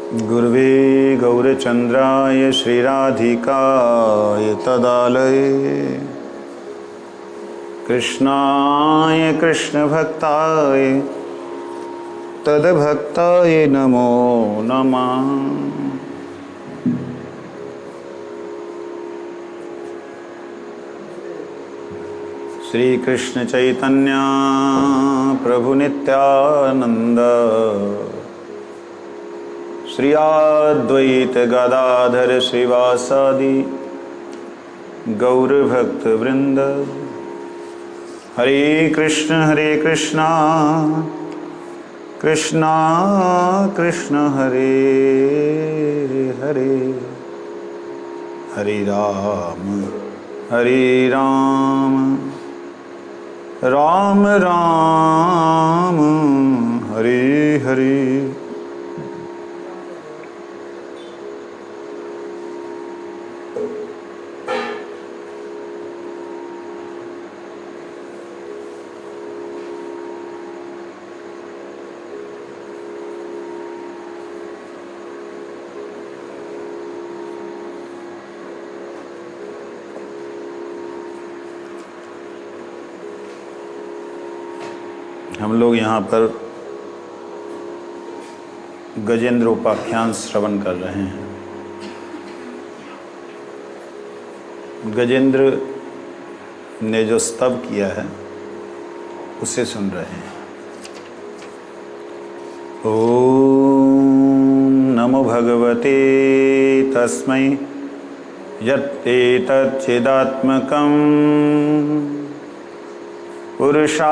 गुरुवे गौरचन्द्राय श्रीराधिकाय तदालये कृष्णाय कृष्णभक्ताय तद्भक्ताय नमो नमः। श्री कृष्ण चैतन्य प्रभु नित्यानंद श्री अद्वैत गदाधर श्रीवासादि गौर भक्त वृंद। हरे कृष्ण कृष्ण कृष्ण हरे हरे, हरे राम राम राम हरे हरे। हम लोग यहाँ पर गजेंद्र उपाख्यान श्रवण कर रहे हैं। गजेंद्र ने जो स्तव किया है उसे सुन रहे हैं। ओम नमो भगवते तस्मै यत्तेतच्चिदात्मकम् पुरुषायादिबीजाय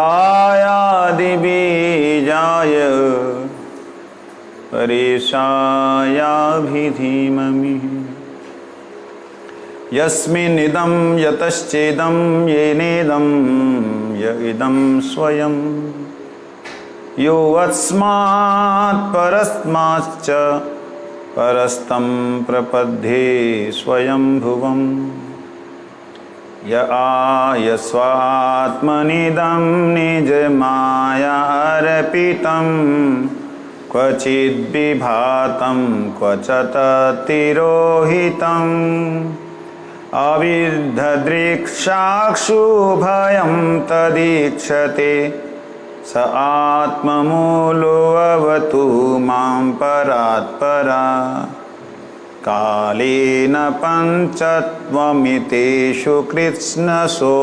परेशायाभिधीमहि। यस्मिन्निदं यतश्चेदं येनेदं य इदं स्वयं यो अस्मात् परस्माच्च परस्तं प्रपद्ये स्वयंभुवम्। य आयस्वात्मनिदं निजमायार्पितं क्वचिद्विभातं क्वचित् तिरोहितम् अविद्धदृक्साक्षुभयं तदीक्षते स आत्ममूलो अवतु मां परात्परा। कालेन पञ्चत्वमितेषु कृत्स्नसो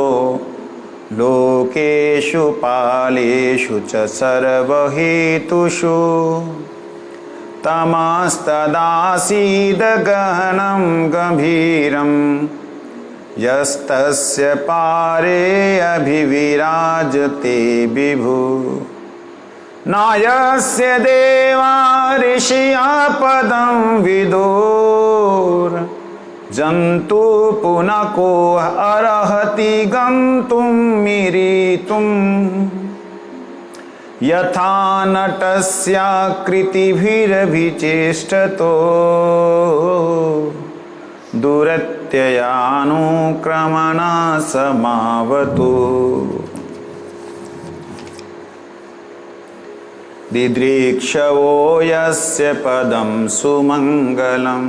लोकेषु पालेषु च सर्वहेतुषु तमस्तदासीदगहनं गम्भीरं यस्तस्य पारे अभिविराजते विभु। नायस्य देवा ऋषिया पदं विदुर जन्तु पुनः को अर्हति गन्तुं मीरितुं। यथा नटस्याकृतिभिरभिचेष्टतो दुरत्ययानुक्रमणा समावतु। दिदृक्षवो यस्य पदं सुमङ्गलं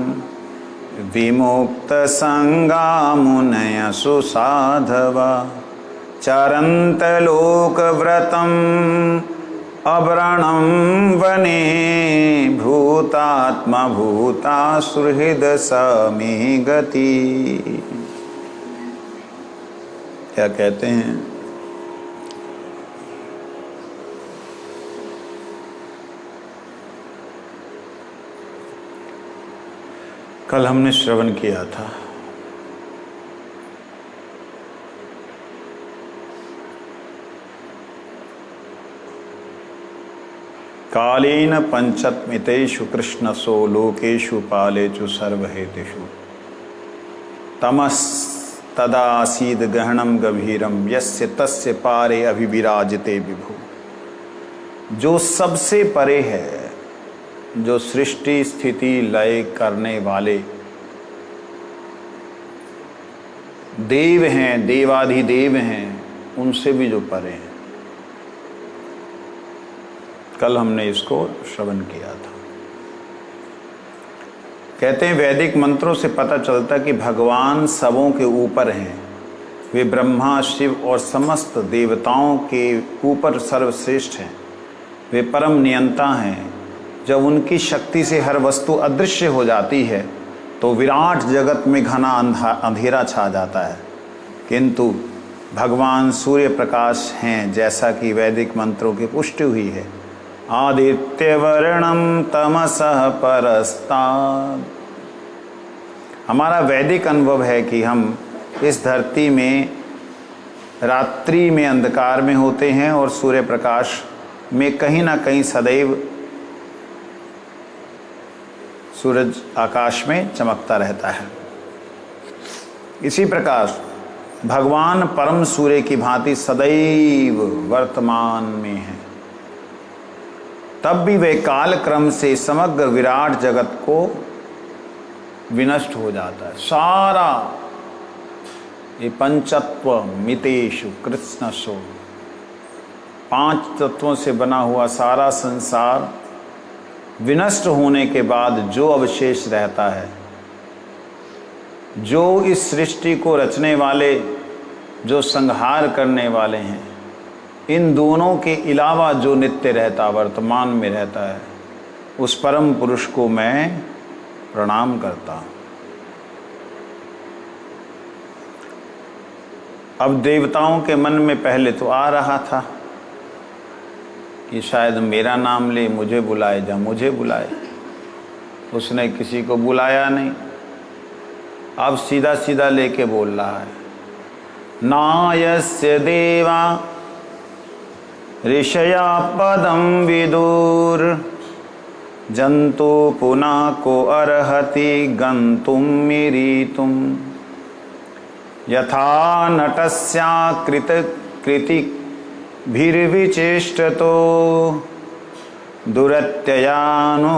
विमुक्तसङ्गा मुनयः सुसाधवा चरन्तलोकव्रतम् अव्रणं वने भूतात्मभूता सुहृद समी गति। क्या कहते हैं? कल हमने श्रवण किया था कालेन पंचत्मितेषु कृष्णसो लोकेषु पालेषु सर्वहेतुषु तमस्तदासीद गहनं गभीरं यस्य तस्य पारे अभिविराजते विभु। जो सबसे परे है, जो सृष्टि स्थिति लय करने वाले देव हैं, देवाधिदेव हैं, उनसे भी जो परे हैं। कल हमने इसको श्रवण किया था। कहते हैं वैदिक मंत्रों से पता चलता कि भगवान सबों के ऊपर हैं। वे ब्रह्मा, शिव और समस्त देवताओं के ऊपर सर्वश्रेष्ठ हैं। वे परम नियंता हैं। जब उनकी शक्ति से हर वस्तु अदृश्य हो जाती है तो विराट जगत में घना अंधेरा छा जाता है। किंतु भगवान सूर्य प्रकाश हैं, जैसा कि वैदिक मंत्रों की पुष्टि हुई है। आदित्य वर्णम तमसः परस्तात्। हमारा वैदिक अनुभव है कि हम इस धरती में रात्रि में अंधकार में होते हैं और सूर्य प्रकाश में कहीं ना कहीं सदैव सूरज आकाश में चमकता रहता है। इसी प्रकार भगवान परम सूर्य की भांति सदैव वर्तमान में है। तब भी वे काल क्रम से समग्र विराट जगत को विनष्ट हो जाता है। सारा ये पंचत्व मितेषु कृत्स्नसो, 5 तत्वों से बना हुआ सारा संसार विनष्ट होने के बाद जो अवशेष रहता है, जो इस सृष्टि को रचने वाले, जो संहार करने वाले हैं, इन दोनों के अलावा जो नित्य रहता, वर्तमान में रहता है, उस परम पुरुष को मैं प्रणाम करता हूँ। अब देवताओं के मन में पहले तो आ रहा था कि शायद मेरा नाम ले, मुझे बुलाए, जा मुझे बुलाए। उसने किसी को बुलाया नहीं। अब सीधा सीधा लेके बोल रहा है, नायस्य देवा ऋषया पदम विदुर जंतु पुनः को अर्हति गंतुम मिरीतुम यथा नटस्या कृति भीर्विचेष्टतो दुरत्ययानुक्रमण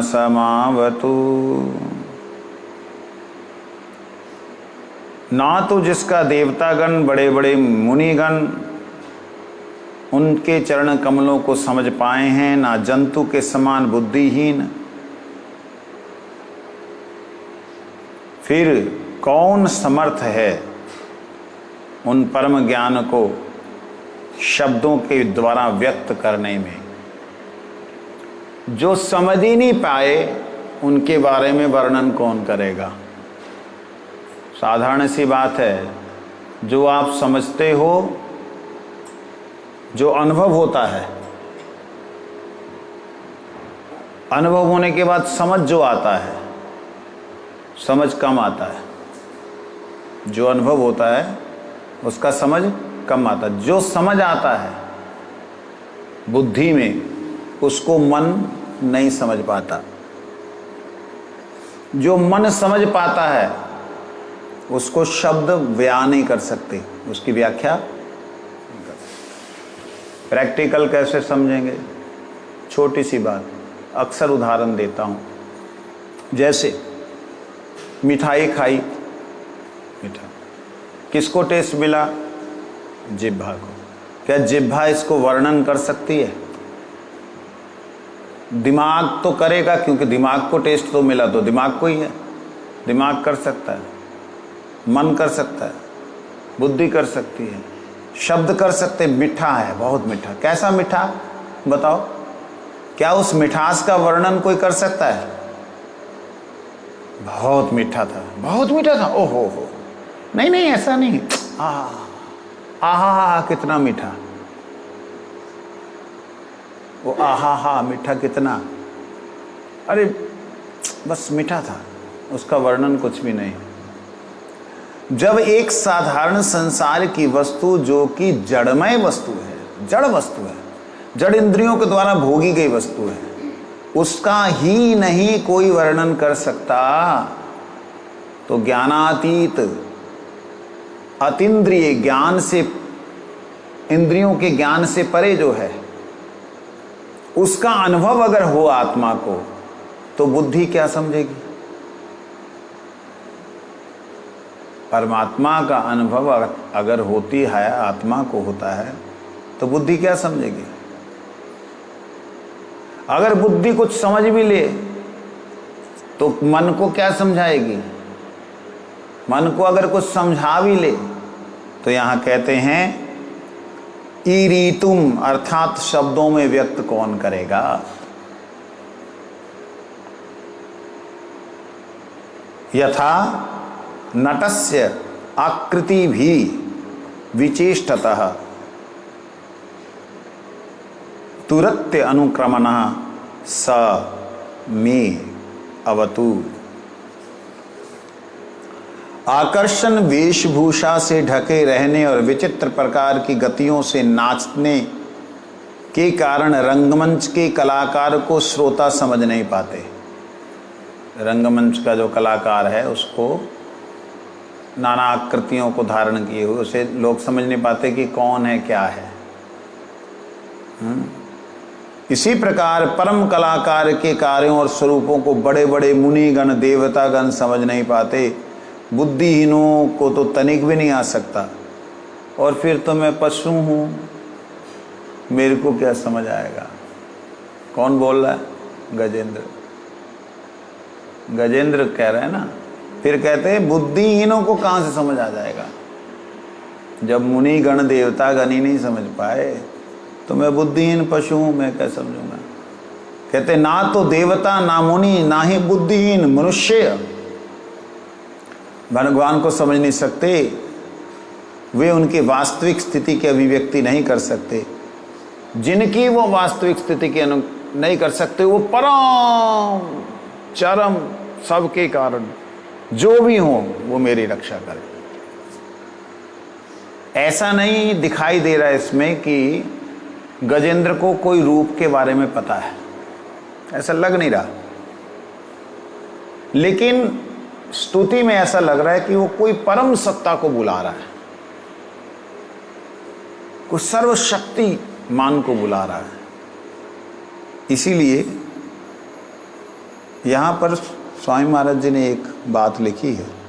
समावतु। ना तो जिसका देवतागण, बड़े बड़े मुनिगण उनके चरण कमलों को समझ पाए हैं, ना जंतु के समान बुद्धिहीन, फिर कौन समर्थ है उन परम ज्ञान को शब्दों के द्वारा व्यक्त करने में। जो समझ ही नहीं पाए उनके बारे में वर्णन कौन करेगा। साधारण सी बात है, जो आप समझते हो, जो अनुभव होता है, अनुभव होने के बाद समझ जो आता है, समझ कम आता है। जो अनुभव होता है उसका समझ कम आता है। जो समझ आता है बुद्धि में, उसको मन नहीं समझ पाता। जो मन समझ पाता है उसको शब्द बयान नहीं कर सकते, उसकी व्याख्या नहीं कर सकते। प्रैक्टिकल कैसे समझेंगे? छोटी सी बात, अक्सर उदाहरण देता हूँ। जैसे मिठाई खाई, मीठा, किसको टेस्ट मिला? जिह्वा को। क्या जिह्वा इसको वर्णन कर सकती है? दिमाग तो करेगा, क्योंकि दिमाग को टेस्ट तो मिला, तो दिमाग को ही है। दिमाग कर सकता है, मन कर सकता है, बुद्धि कर सकती है, शब्द कर सकते। मीठा है, बहुत मीठा। कैसा मीठा बताओ? क्या उस मिठास का वर्णन कोई कर सकता है? बहुत मीठा था, बहुत मीठा था, ओहो हो। नहीं नहीं, ऐसा नहीं। आहा कितना मीठा, वो आहा मीठा कितना, अरे बस मीठा था, उसका वर्णन कुछ भी नहीं। जब एक साधारण संसार की वस्तु, जो कि जड़मय वस्तु है, जड़ वस्तु है, जड़ इंद्रियों के द्वारा भोगी गई वस्तु है, उसका ही नहीं कोई वर्णन कर सकता, तो ज्ञानातीत, अतीन्द्रिय ज्ञान से, इंद्रियों के ज्ञान से परे जो है, उसका अनुभव अगर हो आत्मा को, तो बुद्धि क्या समझेगी? परमात्मा का अनुभव अगर होती है, आत्मा को होता है, तो बुद्धि क्या समझेगी? अगर बुद्धि कुछ समझ भी ले तो मन को क्या समझाएगी? मन को अगर कुछ समझा भी ले तो यहां कहते हैं ईरीतुम, अर्थात शब्दों में व्यक्त कौन करेगा? यथा नटस्य आकृति भी विचेष्टतः तुरत्य अनुक्रमणः स मे अवतु। आकर्षण वेशभूषा से ढके रहने और विचित्र प्रकार की गतियों से नाचने के कारण रंगमंच के कलाकार को श्रोता समझ नहीं पाते। रंगमंच का जो कलाकार है उसको नाना आकृतियों को धारण किए हुए, उसे लोग समझ नहीं पाते कि कौन है क्या है। इसी प्रकार परम कलाकार के कार्यों और स्वरूपों को बड़े बड़े मुनिगण देवतागण समझ नहीं पाते। बुद्धिहीनों को तो तनिक भी नहीं आ सकता। और फिर तो मैं पशु हूँ, मेरे को क्या समझ आएगा? कौन बोल रहा है? गजेंद्र। गजेंद्र कह रहे हैं ना। फिर कहते हैं बुद्धिहीनों को कहाँ से समझ आ जाएगा? जब मुनि गण देवता गण ही नहीं समझ पाए तो मैं बुद्धिहीन पशु हूँ, मैं क्या समझूंगा? कहते ना तो देवता, ना मुनि, ना ही बुद्धिहीन मनुष्य भगवान को समझ नहीं सकते। वे उनकी वास्तविक स्थिति की अभिव्यक्ति नहीं कर सकते। जिनकी वो वास्तविक स्थिति की नहीं कर सकते, वो परम चरम सबके कारण जो भी हो वो मेरी रक्षा करे। ऐसा नहीं दिखाई दे रहा है इसमें कि गजेंद्र को कोई रूप के बारे में पता है, ऐसा लग नहीं रहा। लेकिन स्तुति में ऐसा लग रहा है कि वो कोई परम सत्ता को बुला रहा है, कोई सर्वशक्ति मान को बुला रहा है। इसीलिए यहां पर स्वामी महाराज जी ने एक बात लिखी है।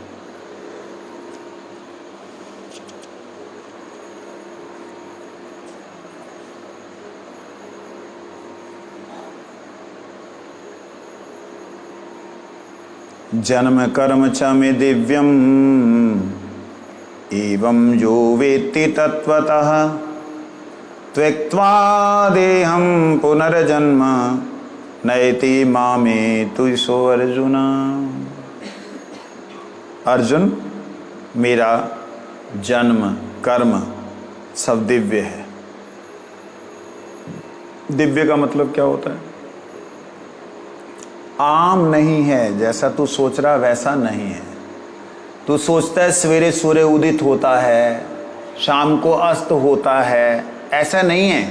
जन्म कर्म च मे दिव्यम एवं जो वेत्ति तत्वतः त्यक्त्वा देहं पुनर्जन्म नयति मामे तुसो अर्जुन। अर्जुन, मेरा जन्म कर्म सब दिव्य है। दिव्य का मतलब क्या होता है? आम नहीं है, जैसा तू सोच रहा वैसा नहीं है। तू सोचता है सवेरे सूर्य उदित होता है, शाम को अस्त होता है, ऐसा नहीं है।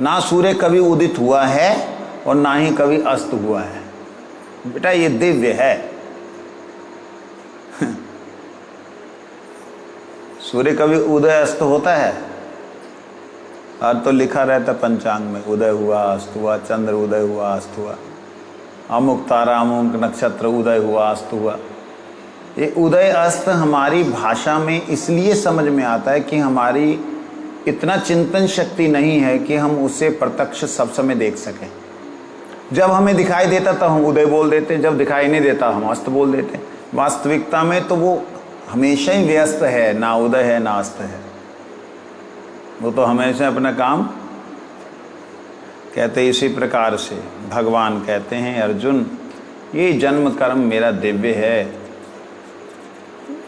ना सूर्य कभी उदित हुआ है और ना ही कभी अस्त हुआ है। बेटा ये दिव्य है। सूर्य कभी उदय अस्त होता है? और तो लिखा रहता पंचांग में, उदय हुआ अस्त हुआ, चंद्र उदय हुआ अस्त हुआ, अमुक तारा अमुक नक्षत्र उदय हुआ अस्त हुआ। ये उदय अस्त हमारी भाषा में इसलिए समझ में आता है कि हमारी इतना चिंतन शक्ति नहीं है कि हम उसे प्रत्यक्ष सब समय देख सकें। जब हमें दिखाई देता तो हम उदय बोल देते, जब दिखाई नहीं देता हम अस्त बोल देते। वास्तविकता में तो वो हमेशा ही व्यस्त है, ना उदय है ना अस्त है। वो तो हमेशा अपना काम कहते। इसी प्रकार से भगवान कहते हैं अर्जुन, ये जन्म कर्म मेरा दिव्य है।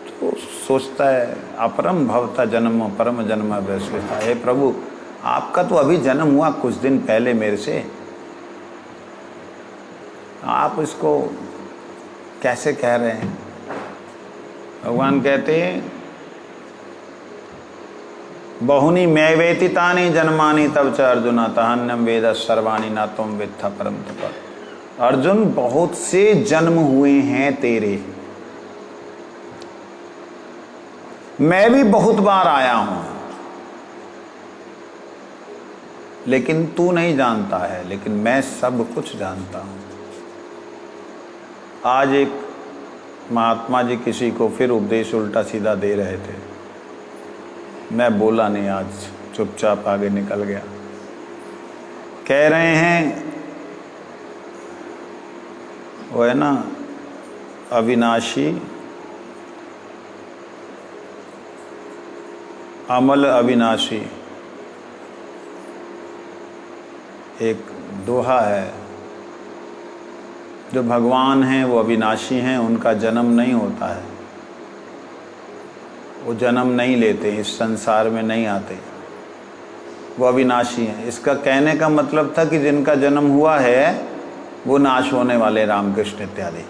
तो सोचता है अपरम भवता जन्म परम जन्म वैश्विता। हे प्रभु, आपका तो अभी जन्म हुआ कुछ दिन पहले मेरे से, आप इसको कैसे कह रहे हैं? भगवान कहते हैं बहुनी मैं वेतितानि जन्मानि तब च अर्जुन तहन्यम वेद सर्वाणि न तुम वेत्था परम तप। अर्जुन, बहुत से जन्म हुए हैं तेरे, मैं भी बहुत बार आया हूं, लेकिन तू नहीं जानता है, लेकिन मैं सब कुछ जानता हूं। आज एक महात्मा जी किसी को फिर उपदेश उल्टा सीधा दे रहे थे। मैं बोला नहीं, आज चुपचाप आगे निकल गया। कह रहे हैं वो है ना अविनाशी, अमल अविनाशी, एक दोहा है। जो भगवान हैं वो अविनाशी हैं, उनका जन्म नहीं होता है, वो जन्म नहीं लेते, इस संसार में नहीं आते, वो अविनाशी हैं। इसका कहने का मतलब था कि जिनका जन्म हुआ है वो नाश होने वाले, रामकृष्ण इत्यादि,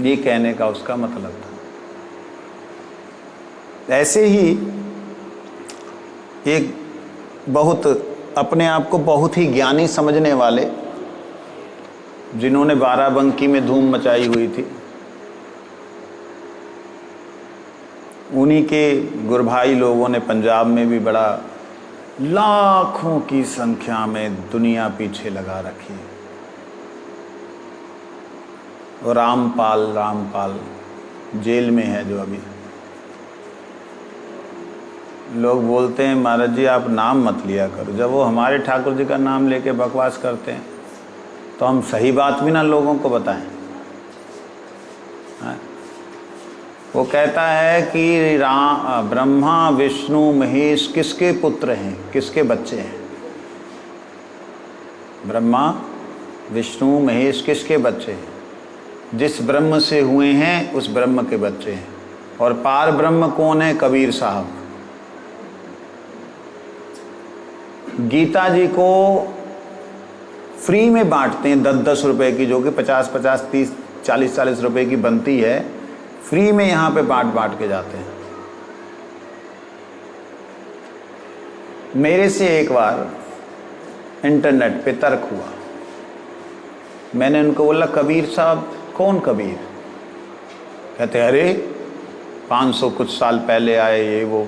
ये कहने का उसका मतलब था। ऐसे ही एक बहुत अपने आप को बहुत ही ज्ञानी समझने वाले, जिन्होंने बाराबंकी में धूम मचाई हुई थी, उन्हीं के गुरभाई लोगों ने पंजाब में भी बड़ा लाखों की संख्या में दुनिया पीछे लगा रखी है। और रामपाल जेल में है, जो अभी लोग बोलते हैं महाराज जी आप नाम मत लिया करो। जब वो हमारे ठाकुर जी का नाम लेके बकवास करते हैं तो हम सही बात भी ना लोगों को बताएं। वो कहता है कि ब्रह्मा विष्णु महेश किसके पुत्र हैं, किसके बच्चे हैं? ब्रह्मा विष्णु महेश किसके बच्चे हैं? जिस ब्रह्म से हुए हैं उस ब्रह्म के बच्चे हैं। और पार ब्रह्म कौन है? कबीर साहब। गीता जी को फ्री में बांटते हैं 10-10 रुपए की, जो कि 50-50, 30, 40-40 रुपए की बनती है, फ्री में यहाँ पे बांट के जाते हैं। मेरे से एक बार इंटरनेट पे तर्क हुआ। मैंने उनको बोला कबीर साहब कौन कबीर? कहते अरे 500 कुछ साल पहले आए, ये वो।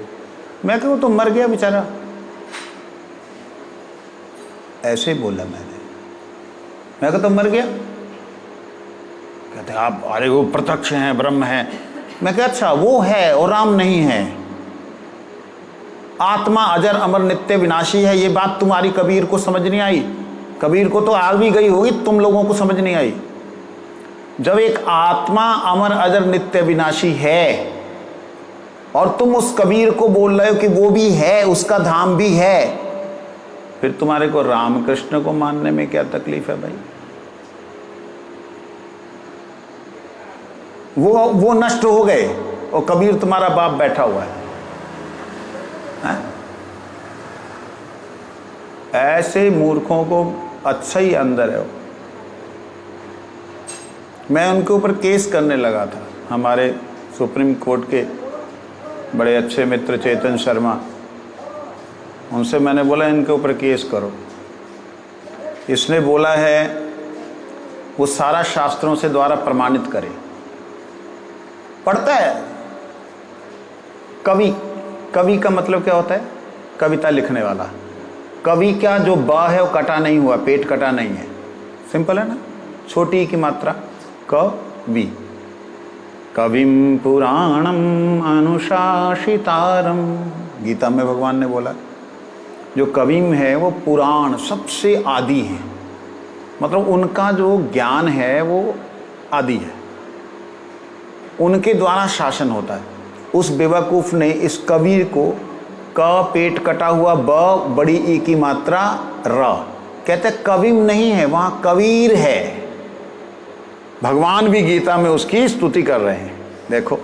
मैं कहूँ तो मर गया बेचारा, ऐसे बोला मैंने। मैं कहता तो मर गया। कहते आप अरे वो प्रत्यक्ष हैं, ब्रह्म है। मैं कहा अच्छा वो है और राम नहीं है। आत्मा अजर अमर नित्य विनाशी है, ये बात तुम्हारी कबीर को समझ नहीं आई। कबीर को तो आ भी गई होगी, तुम लोगों को समझ नहीं आई। जब एक आत्मा अमर अजर नित्य विनाशी है और तुम उस कबीर को बोल रहे हो कि वो भी है, उसका धाम भी है, फिर तुम्हारे को रामकृष्ण को मानने में क्या तकलीफ है भाई? वो नष्ट हो गए और कबीर तुम्हारा बाप बैठा हुआ है। ऐसे मूर्खों को अच्छा ही अंदर है। मैं उनके ऊपर केस करने लगा था। हमारे सुप्रीम कोर्ट के बड़े अच्छे मित्र चेतन शर्मा, उनसे मैंने बोला इनके ऊपर केस करो। इसने बोला है वो सारा शास्त्रों से द्वारा प्रमाणित करे। पढ़ता है कवि। कवि का मतलब क्या होता है? कविता लिखने वाला। कवि क्या, जो ब है वो कटा नहीं हुआ, पेट कटा नहीं है। सिंपल है ना, छोटी की मात्रा कवि। कविम पुराणम अनुशासितारम, गीता में भगवान ने बोला। जो कविम है वो पुराण, सबसे आदि है, मतलब उनका जो ज्ञान है वो आदि है, उनके द्वारा शासन होता है। उस बेवकूफ़ ने इस कबीर को क पेट कटा हुआ, ब बड़ी ई की मात्रा र, कहते कविम नहीं है, वहाँ कबीर है। भगवान भी गीता में उसकी स्तुति कर रहे हैं। देखो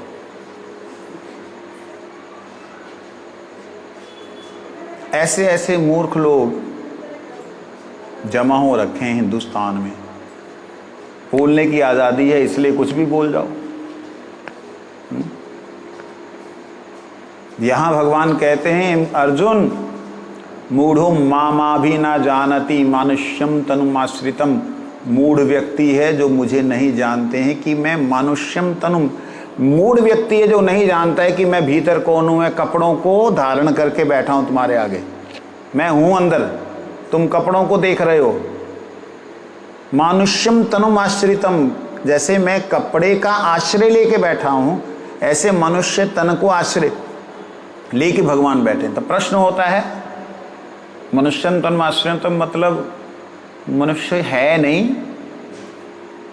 ऐसे ऐसे मूर्ख लोग जमा हो रखे हैं हिंदुस्तान में। बोलने की आज़ादी है इसलिए कुछ भी बोल जाओ। यहाँ भगवान कहते हैं अर्जुन, मूढ़ो मामा भी ना जानती मानुष्यम तनुमाश्रितम। मूढ़ व्यक्ति है जो मुझे नहीं जानते हैं कि मैं मानुष्यम तनुम। मूढ़ व्यक्ति है जो नहीं जानता है कि मैं भीतर कौन हूँ। मैं कपड़ों को धारण करके बैठा हूँ तुम्हारे आगे, मैं हूँ अंदर, तुम कपड़ों को देख रहे हो। मानुष्यम तनुम आश्रितम, जैसे मैं कपड़े का आश्रय लेके बैठा हूँ, ऐसे मनुष्य तन को आश्रय लेके भगवान बैठे। तो प्रश्न होता है मनुष्यम तनुम आश्रितम मतलब मनुष्य है नहीं,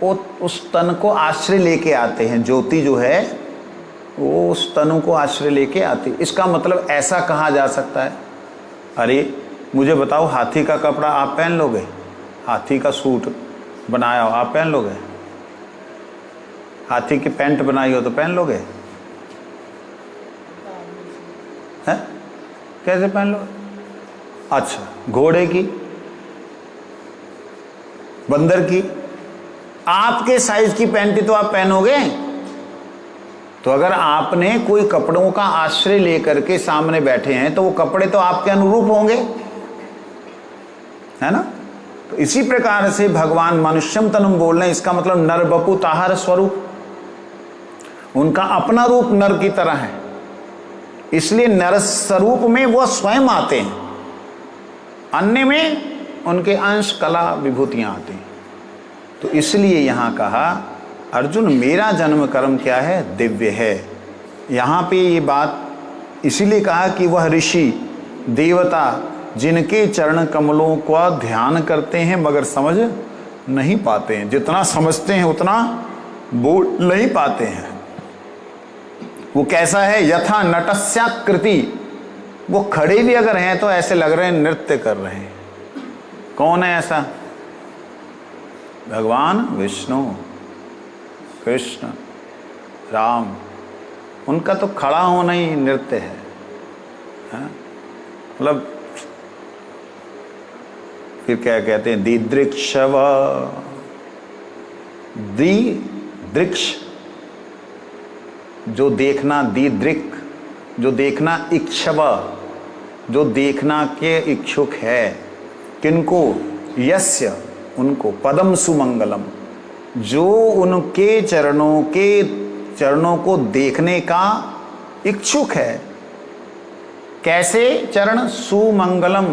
वो उस तन को आश्रय लेके आते हैं। ज्योति जो है वो उस तनु को आश्रय लेके आती। इसका मतलब ऐसा कहा जा सकता है, अरे मुझे बताओ, हाथी का कपड़ा आप पहन लोगे? हाथी का सूट बनाया हो आप पहन लोगे? हाथी की पैंट बनाई हो तो पहन लोगे? हैं? कैसे पहन लोगे? अच्छा, घोड़े की, बंदर की, आपके साइज की पैंट तो आप पहनोगे? तो अगर आपने कोई कपड़ों का आश्रय लेकर के सामने बैठे हैं तो वो कपड़े तो आपके अनुरूप होंगे, है ना? तो इसी प्रकार से भगवान मनुष्यम तनुम बोल रहे हैं, इसका मतलब नर बपु ताहर स्वरूप, उनका अपना रूप नर की तरह है, इसलिए नर स्वरूप में वो स्वयं आते हैं, अन्य में उनके अंश कला विभूतियां आती हैं। तो इसलिए यहां कहा अर्जुन मेरा जन्म कर्म क्या है? दिव्य है। यहां पे ये बात इसीलिए कहा कि वह ऋषि देवता जिनके चरण कमलों का ध्यान करते हैं मगर समझ नहीं पाते हैं, जितना समझते हैं उतना बोल नहीं पाते हैं। वो कैसा है? यथा नटस्याकृति, वो खड़े भी अगर हैं तो ऐसे लग रहे हैं नृत्य कर रहे हैं। कौन है ऐसा? भगवान विष्णु, कृष्ण, राम, उनका तो खड़ा होना ही नृत्य है। मतलब फिर क्या कहते हैं? दिदृक्षव, दिदृक्ष जो देखना, दिदृक् जो देखना, इक्षव जो देखना के इच्छुक है। किनको? यस्य उनको, पदम सुमंगलम जो उनके चरणों को देखने का इच्छुक है। कैसे चरण? सुमंगलम,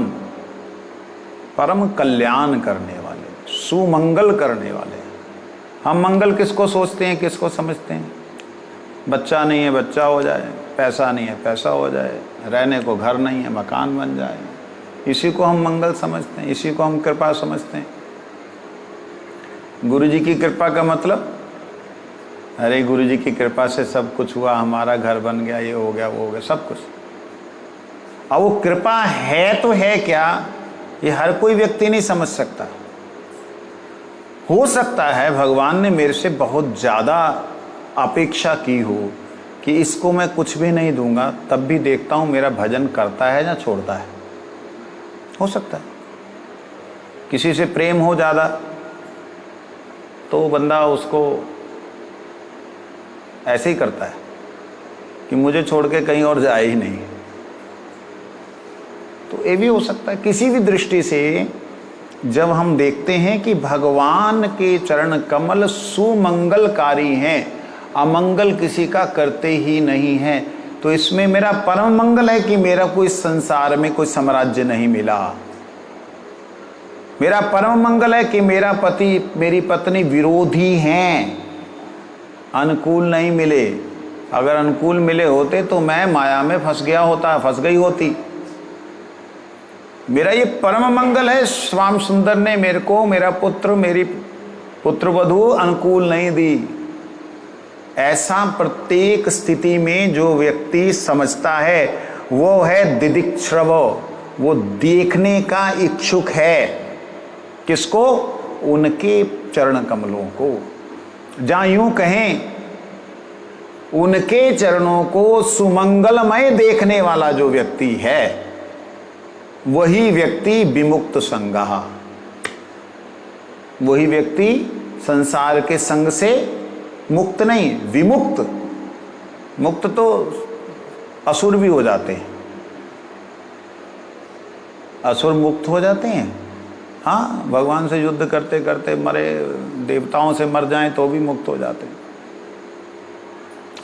परम कल्याण करने वाले, सुमंगल करने वाले। हम मंगल किसको सोचते हैं, किसको समझते हैं? बच्चा नहीं है बच्चा हो जाए, पैसा नहीं है पैसा हो जाए, रहने को घर नहीं है मकान बन जाए, इसी को हम मंगल समझते हैं, इसी को हम कृपा समझते हैं। गुरु जी की कृपा का मतलब, अरे गुरु जी की कृपा से सब कुछ हुआ, हमारा घर बन गया, ये हो गया वो हो गया, सब कुछ। अब वो कृपा है तो है क्या, ये हर कोई व्यक्ति नहीं समझ सकता। हो सकता है भगवान ने मेरे से बहुत ज़्यादा अपेक्षा की हो कि इसको मैं कुछ भी नहीं दूंगा तब भी देखता हूँ मेरा भजन करता है या छोड़ता है। हो सकता है किसी से प्रेम हो ज़्यादा तो बंदा उसको ऐसे ही करता है कि मुझे छोड़ के कहीं और जाए ही नहीं। तो ये भी हो सकता है। किसी भी दृष्टि से जब हम देखते हैं कि भगवान के चरण कमल सुमंगलकारी हैं, अमंगल किसी का करते ही नहीं है, तो इसमें मेरा परम मंगल है कि मेरा कोई संसार में कोई साम्राज्य नहीं मिला। मेरा परम मंगल है कि मेरा पति मेरी पत्नी विरोधी हैं, अनुकूल नहीं मिले। अगर अनुकूल मिले होते तो मैं माया में फंस गया होता, फंस गई होती। मेरा ये परम मंगल है, श्याम सुंदर ने मेरे को, मेरा पुत्र, मेरी पुत्रवधू अनुकूल नहीं दी। ऐसा प्रत्येक स्थिति में जो व्यक्ति समझता है वो है दिदिक्षव, वो देखने का इच्छुक है। किसको? उनके चरण कमलों को। जहां यूं कहें उनके चरणों को सुमंगलमय देखने वाला जो व्यक्ति है वही व्यक्ति विमुक्त संगः, वही व्यक्ति संसार के संग से मुक्त नहीं, विमुक्त। मुक्त तो असुर भी हो जाते हैं, असुर मुक्त हो जाते हैं। हाँ, भगवान से युद्ध करते करते मरे, देवताओं से मर जाएं तो भी मुक्त हो जाते हैं।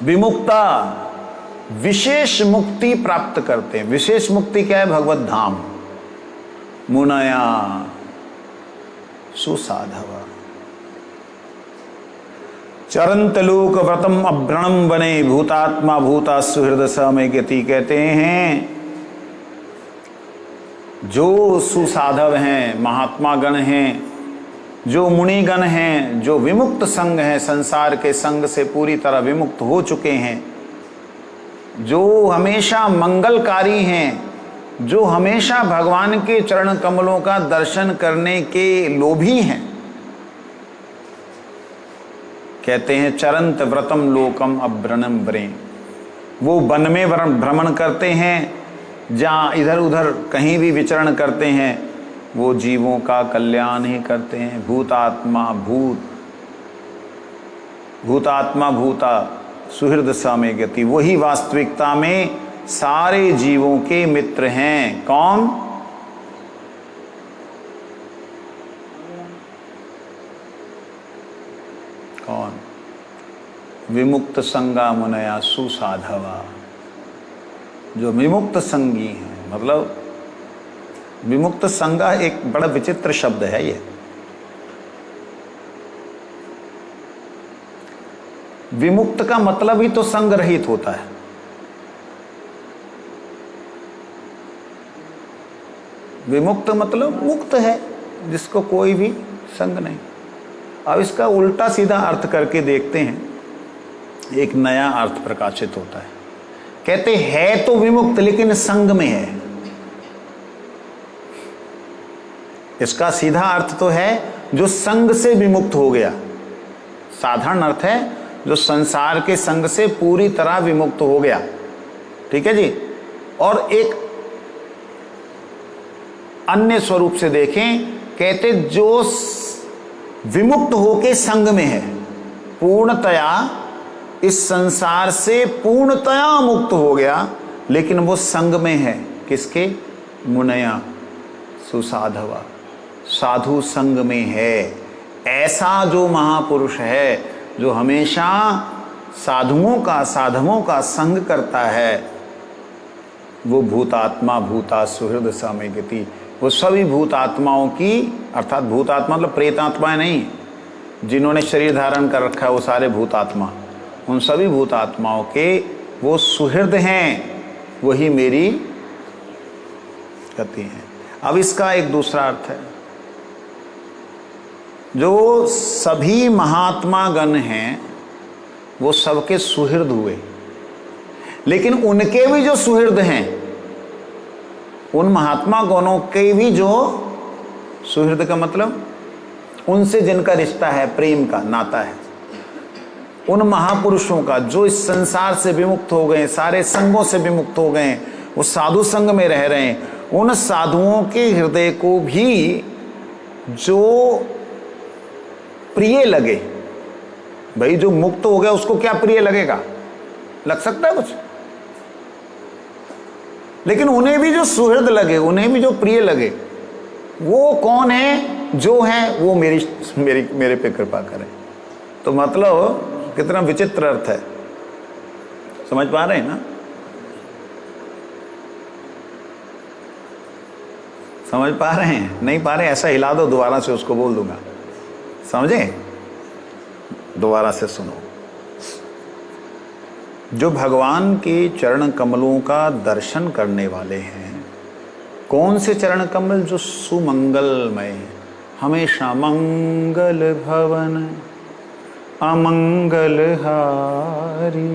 विमुक्ता विशेष मुक्ति प्राप्त करते हैं। विशेष मुक्ति क्या है? भगवत धाम। मुनया सुसाधव चरंत लोक व्रतम अभ्रणम बने भूतात्मा भूता सुहृद समय गति। कहते हैं जो सुसाधव हैं, महात्मा गण हैं, जो मुनिगण हैं, जो विमुक्त संग हैं, संसार के संग से पूरी तरह विमुक्त हो चुके हैं, जो हमेशा मंगलकारी हैं, जो हमेशा भगवान के चरण कमलों का दर्शन करने के लोभी हैं, कहते हैं चरंत व्रतम लोकम अभ्रनम व्रें, वो वन में भ्रमण करते हैं, जहाँ इधर उधर कहीं भी विचरण करते हैं, वो जीवों का कल्याण ही करते हैं। भूतात्मा भूता सुहृद समे गति, वही वास्तविकता में सारे जीवों के मित्र हैं। कौन? कौन? विमुक्त संगा मुनया सुसाधवा, जो विमुक्त संगी हैं। मतलब विमुक्त संगा एक बड़ा विचित्र शब्द है ये। विमुक्त का मतलब ही तो संग रहित होता है। विमुक्त मतलब मुक्त है, जिसको कोई भी संग नहीं। अब इसका उल्टा सीधा अर्थ करके देखते हैं, एक नया अर्थ प्रकाशित होता है। कहते हैं तो विमुक्त लेकिन संग में है। इसका सीधा अर्थ तो है जो संग से विमुक्त हो गया। साधारण अर्थ है जो संसार के संग से पूरी तरह विमुक्त हो गया। ठीक है जी। और एक अन्य स्वरूप से देखें, कहते जो विमुक्त होके संग में है, पूर्णतया इस संसार से पूर्णतया मुक्त हो गया, लेकिन वो संग में है। किसके? मुनया सुसाधवा, साधु संग में है। ऐसा जो महापुरुष है, जो हमेशा साधुओं का साधवों का संग करता है, वो भूतात्मा भूता सुहृद समे गति, वो सभी भूतात्माओं की, अर्थात भूतात्मा मतलब प्रेतात्माएं नहीं, जिन्होंने शरीर धारण कर रखा है वो सारे भूतात्मा, उन सभी भूतात्माओं के वो सुहृद हैं, वही मेरी गति है। अब इसका एक दूसरा अर्थ है, जो सभी महात्मा गण हैं वो सबके सुहृद हुए, लेकिन उनके भी जो सुहृद हैं, उन महात्मा गणों के भी जो सुहृद का मतलब उनसे जिनका रिश्ता है, प्रेम का नाता है, उन महापुरुषों का जो इस संसार से विमुक्त हो गए, सारे संगों से विमुक्त हो गए, वो साधु संग में रह रहे हैं, उन साधुओं के हृदय को भी जो प्रिय लगे। भाई जो मुक्त हो गया उसको क्या प्रिय लगेगा? लग सकता है कुछ? लेकिन उन्हें भी जो सुहृद लगे, उन्हें भी जो प्रिय लगे, वो कौन है? जो है वो मेरे पे कृपा करें। तो मतलब कितना विचित्र अर्थ है, समझ पा रहे हैं ना? समझ पा रहे हैं? नहीं पा रहे? ऐसा हिला दो, दोबारा से उसको बोल दूंगा। समझे? दोबारा से सुनो। जो भगवान के चरण कमलों का दर्शन करने वाले हैं, कौन से चरण कमल? जो सुमंगलमय, हमेशा मंगल भवन अमंगल हारी,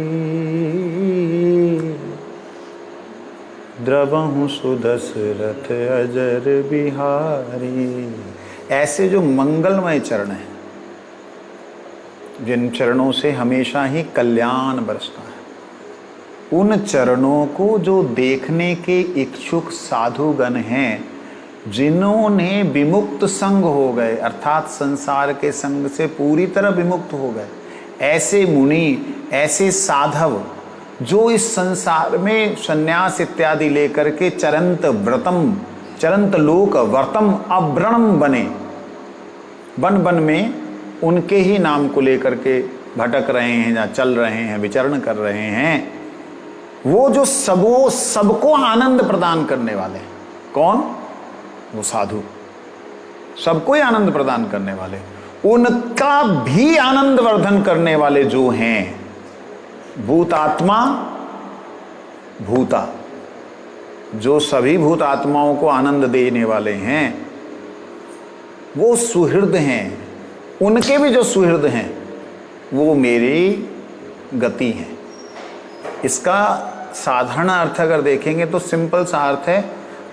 द्रवहु सुदशरथ अजर बिहारी। ऐसे जो मंगलमय चरण हैं, जिन चरणों से हमेशा ही कल्याण बरसता है, उन चरणों को जो देखने के इच्छुक साधुगण हैं, जिन्होंने विमुक्त संग हो गए, अर्थात संसार के संग से पूरी तरह विमुक्त हो गए, ऐसे मुनि, ऐसे साधव जो इस संसार में संन्यास इत्यादि लेकर के चरंत लोक व्रतम अभ्रणम बने, वन वन में उनके ही नाम को लेकर के भटक रहे हैं, या चल रहे हैं, विचरण कर रहे हैं, वो जो सबको आनंद प्रदान करने वाले हैं। कौन? वो साधु, सबको ही आनंद प्रदान करने वाले, उनका भी आनंद वर्धन करने वाले जो हैं, भूतात्मा भूता, जो सभी भूतात्माओं को आनंद देने वाले हैं, वो सुहृद हैं। उनके भी जो सुहृद हैं वो मेरी गति हैं। इसका साधारण अर्थ अगर देखेंगे तो सिंपल सा अर्थ है,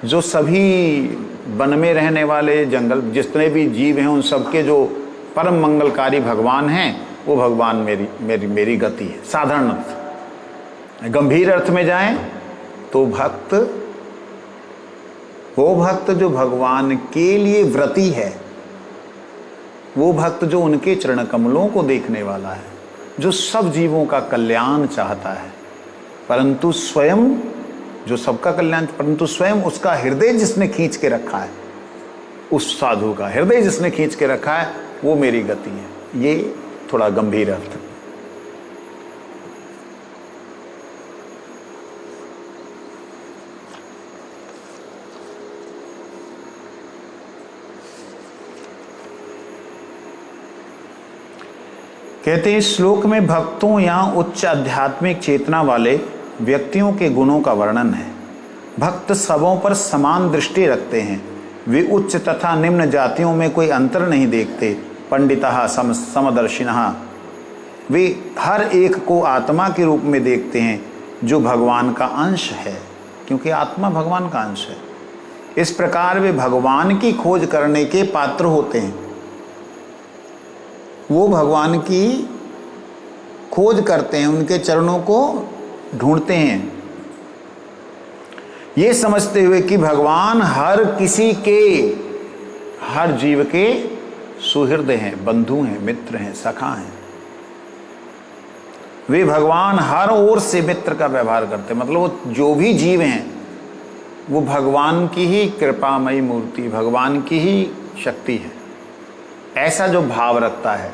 जो सभी वन में रहने वाले, जंगल जितने भी जीव हैं, उन सबके जो परम मंगलकारी भगवान हैं वो भगवान मेरी गति है। साधारण अर्थ। गंभीर अर्थ में जाएं तो वो भक्त जो भगवान के लिए व्रती है, वो भक्त जो उनके चरण कमलों को देखने वाला है, जो सब जीवों का कल्याण चाहता है, परंतु स्वयं जो सबका कल्याण, परंतु स्वयं उसका हृदय जिसने खींच के रखा है, उस साधु का हृदय जिसने खींच के रखा है, वो मेरी गति है। ये थोड़ा गंभीर अर्थ। कहते हैं इस श्लोक में भक्तों या उच्च आध्यात्मिक चेतना वाले व्यक्तियों के गुणों का वर्णन है। भक्त सबों पर समान दृष्टि रखते हैं, वे उच्च तथा निम्न जातियों में कोई अंतर नहीं देखते। पंडितः समदर्शिनः, वे हर एक को आत्मा के रूप में देखते हैं जो भगवान का अंश है, क्योंकि आत्मा भगवान का अंश है। इस प्रकार वे भगवान की खोज करने के पात्र होते हैं। वो भगवान की खोज करते हैं, उनके चरणों को ढूंढते हैं, ये समझते हुए कि भगवान हर किसी के, हर जीव के सुहृद हैं, बंधु हैं, मित्र हैं, सखा हैं। वे भगवान हर ओर से मित्र का व्यवहार करते हैं। मतलब वो जो भी जीव हैं वो भगवान की ही कृपामयी मूर्ति, भगवान की ही शक्ति है, ऐसा जो भाव रखता है।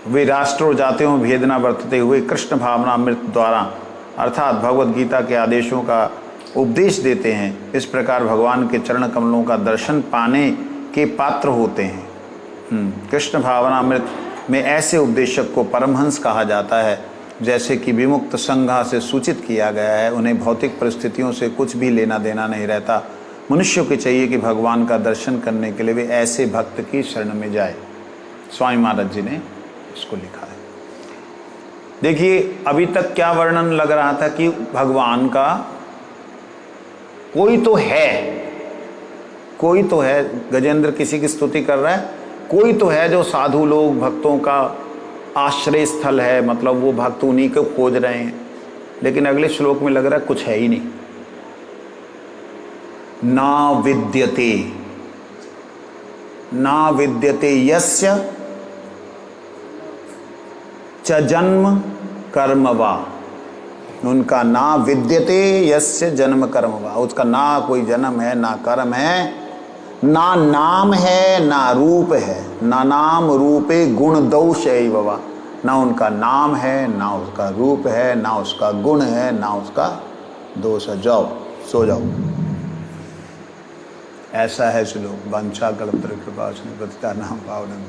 वे राष्ट्र और जातियों में भेद न बरतते हुए कृष्ण भावनामृत द्वारा अर्थात भगवत गीता के आदेशों का उपदेश देते हैं। इस प्रकार भगवान के चरण कमलों का दर्शन पाने के पात्र होते हैं। कृष्ण भावनामृत में ऐसे उपदेशक को परमहंस कहा जाता है, जैसे कि विमुक्त संज्ञा से सूचित किया गया है। उन्हें भौतिक परिस्थितियों से कुछ भी लेना देना नहीं रहता। मनुष्यों को चाहिए कि भगवान का दर्शन करने के लिए वे ऐसे भक्त की शरण में जाए। स्वामी महाराज जी ने इसको लिखा है। देखिए अभी तक क्या वर्णन लग रहा था कि भगवान का कोई तो है, गजेंद्र किसी की स्तुति कर रहा है, कोई तो है जो साधु लोग भक्तों का आश्रय स्थल है, मतलब वो भक्त उन्हीं को खोज रहे हैं। लेकिन अगले श्लोक में लग रहा है कुछ है ही नहीं। ना विद्यते यस्य च जन्म कर्म वा, उनका ना विद्यते यस्य जन्म कर्म वा, उसका ना कोई जन्म है, ना कर्म है, ना नाम है, ना रूप है। ना नाम रूपे गुण दोष वा, ना उनका नाम है, ना उसका रूप है, ना उसका गुण है, ना उसका दोष है। जाओ सो जाओ। ऐसा है श्लोक। वंशा कल्पतरु कृपा सिंधु पतितानां पावनेभ्यो